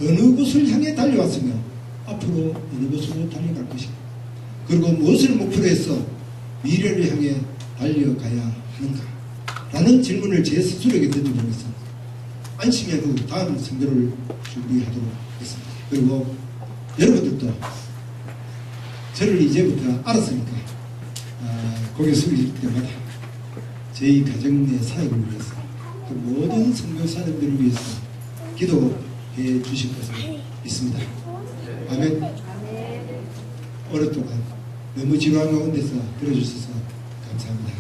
어느 곳을 향해 달려왔으며 앞으로 어느 곳으로 달려갈 것인가, 그리고 무엇을 목표로 해서 미래를 향해 달려가야 하는가 라는 질문을 제 스스로에게 던져보면서 안심의 후 다음 선교를 준비하도록 하겠습니다. 그리고 여러분들도 저를 이제부터 알았으니까 고개 숙일 때마다 저희 가정 내 사역을 위해서 그 모든 선교사님들을 위해서 기도해 주실 것을 믿습니다. 아멘. 오랫동안 너무 지루한 가운데서 들어주셔서 감사합니다.